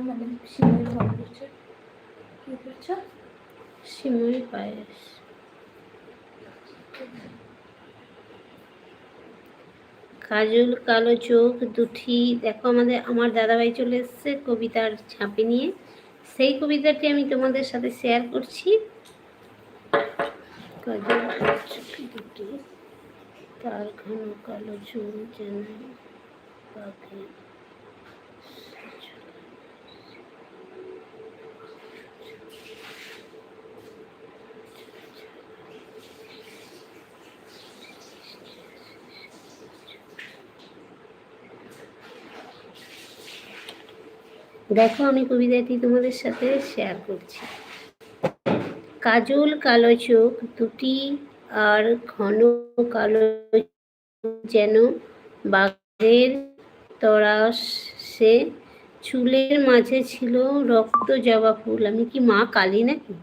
মানে সিমুই ভালো করছে। কি করছো? সিমুই পায়েস। কাজল কালো চোখ দুটি। দেখো আমার দাদাভাই চলে এসছে কবিতার ছাপি নিয়ে। সেই কবিতাটি আমি তোমাদের সাথে শেয়ার করছি। কাজল কালো চোখ দুটি, তার ঘন কালো চুল যেন পাখি। দেখো আমি কবিতাটি তোমাদের সাথে শেয়ার করছি। কাজল কালো চোখ দুটি আর ঘন কালো যেন বাঘের তরাসে, চুলের মাঝে ছিল রক্ত জবা ফুল। আমি কি মা কালী নাকি?